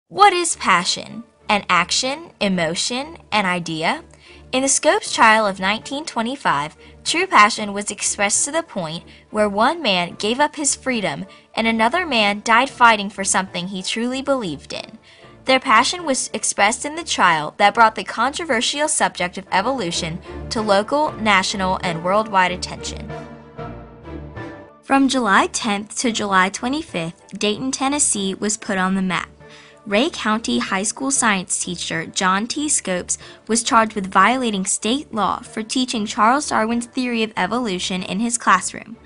What is passion? An action, emotion, an idea? In the Scopes trial of 1925, true passion was expressed to the point where one man gave up his freedom and another man died fighting for something he truly believed in. Their passion was expressed in the trial that brought the controversial subject of evolution to local, national, and worldwide attention. From July 10th to July 25th, Dayton, Tennessee was put on the map. Ray County High School science teacher John T. Scopes was charged with violating state law for teaching Charles Darwin's theory of evolution in his classroom.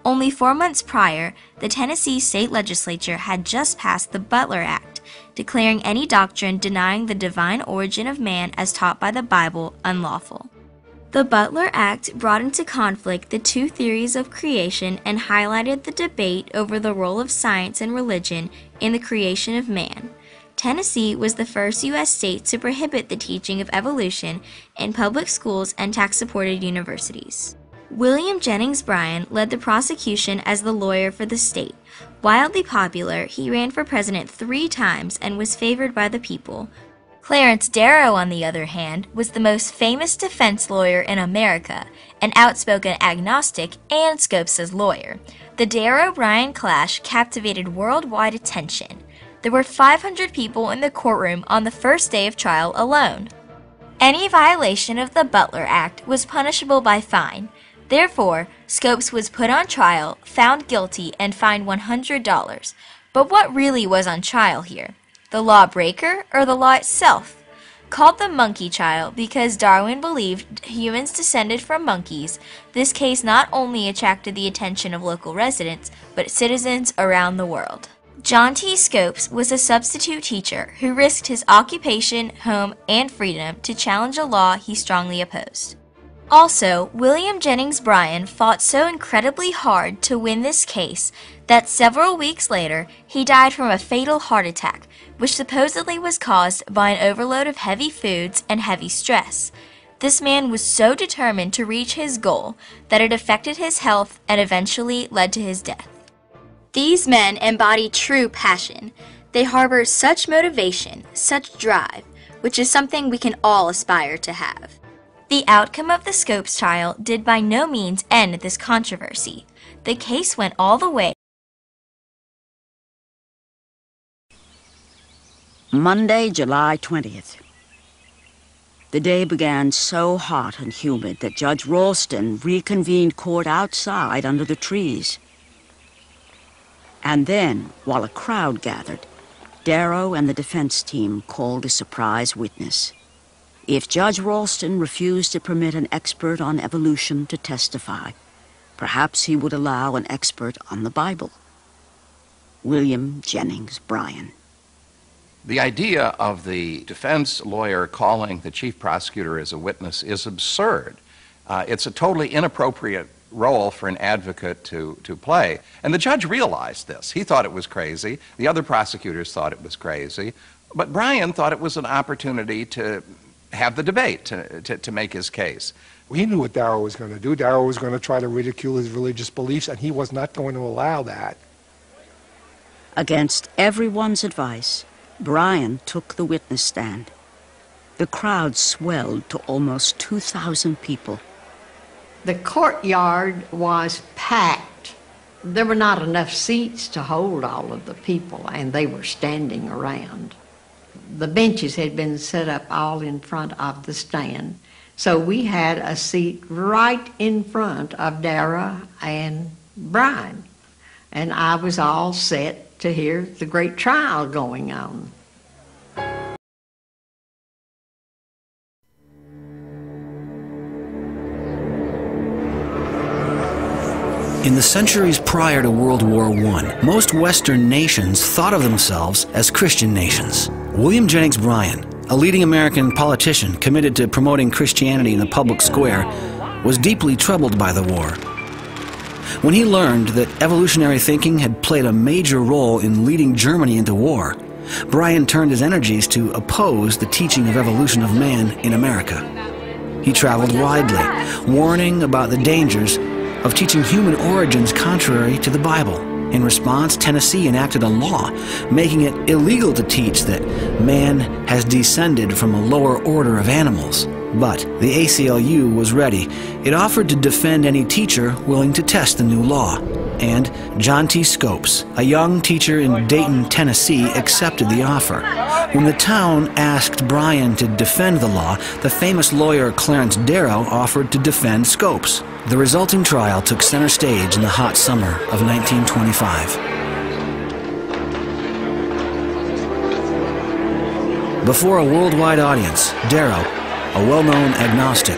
Only 4 months prior, the Tennessee state legislature had just passed the Butler Act, declaring any doctrine denying the divine origin of man as taught by the Bible unlawful. The Butler Act brought into conflict the two theories of creation and highlighted the debate over the role of science and religion in the creation of man. Tennessee was the first U.S. state to prohibit the teaching of evolution in public schools and tax-supported universities. William Jennings Bryan led the prosecution as the lawyer for the state. Wildly popular, he ran for president 3 times and was favored by the people. Clarence Darrow, on the other hand, was the most famous defense lawyer in America, an outspoken agnostic and Scopes' lawyer. The Darrow-Bryan clash captivated worldwide attention. There were 500 people in the courtroom on the first day of trial alone. Any violation of the Butler Act was punishable by fine. Therefore, Scopes was put on trial, found guilty, and fined $100. But what really was on trial here? The lawbreaker or the law itself? Called the monkey trial because Darwin believed humans descended from monkeys, this case not only attracted the attention of local residents, but citizens around the world. John T. Scopes was a substitute teacher who risked his occupation, home, and freedom to challenge a law he strongly opposed. Also, William Jennings Bryan fought so incredibly hard to win this case that several weeks later he died from a fatal heart attack, which supposedly was caused by an overload of heavy foods and heavy stress. This man was so determined to reach his goal that it affected his health and eventually led to his death. These men embody true passion. They harbor such motivation, such drive, which is something we can all aspire to have. The outcome of the Scopes trial did by no means end this controversy. The case went all the way. Monday, July 20th. The day began so hot and humid that Judge Ralston reconvened court outside under the trees. And then, while a crowd gathered, Darrow and the defense team called a surprise witness. If Judge Ralston refused to permit an expert on evolution to testify, perhaps he would allow an expert on the Bible. William Jennings Bryan. The idea of the defense lawyer calling the chief prosecutor as a witness is absurd. It's a totally inappropriate role for an advocate to play. And the judge realized this. He thought it was crazy. The other prosecutors thought it was crazy. But Bryan thought it was an opportunity to have the debate, to make his case. He knew what Darrow was going to do. Darrow was going to try to ridicule his religious beliefs, and he was not going to allow that. Against everyone's advice, Bryan took the witness stand. The crowd swelled to almost 2,000 people. The courtyard was packed. There were not enough seats to hold all of the people, and they were standing around. The benches had been set up all in front of the stand, so we had a seat right in front of Darrow and Bryan, and I was all set to hear the great trial going on. In the centuries prior to World War I, most Western nations thought of themselves as Christian nations. William Jennings Bryan, a leading American politician committed to promoting Christianity in the public square, was deeply troubled by the war. When he learned that evolutionary thinking had played a major role in leading Germany into war, Bryan turned his energies to oppose the teaching of evolution of man in America. He traveled widely, warning about the dangers of teaching human origins contrary to the Bible In response, Tennessee enacted a law making it illegal to teach that man has descended from a lower order of animals. But the ACLU was ready. It offered to defend any teacher willing to test the new law. And John T. Scopes, a young teacher in Dayton, Tennessee, accepted the offer. When the town asked Bryan to defend the law, the famous lawyer Clarence Darrow offered to defend Scopes. The resulting trial took center stage in the hot summer of 1925. Before a worldwide audience, Darrow, a well-known agnostic,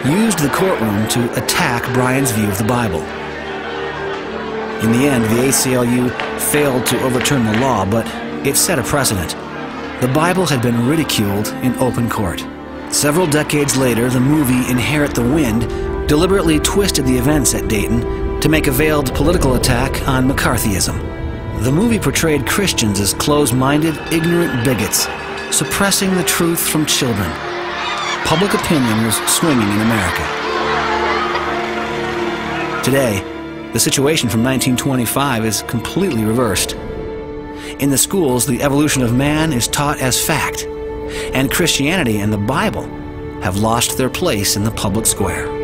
used the courtroom to attack Bryan's view of the Bible. In the end, the ACLU failed to overturn the law, but it set a precedent. The Bible had been ridiculed in open court. Several decades later, the movie Inherit the Wind deliberately twisted the events at Dayton to make a veiled political attack on McCarthyism. The movie portrayed Christians as closed-minded, ignorant bigots, suppressing the truth from children. Public opinion was swinging in America. Today, the situation from 1925 is completely reversed. In the schools, the evolution of man is taught as fact, and Christianity and the Bible have lost their place in the public square.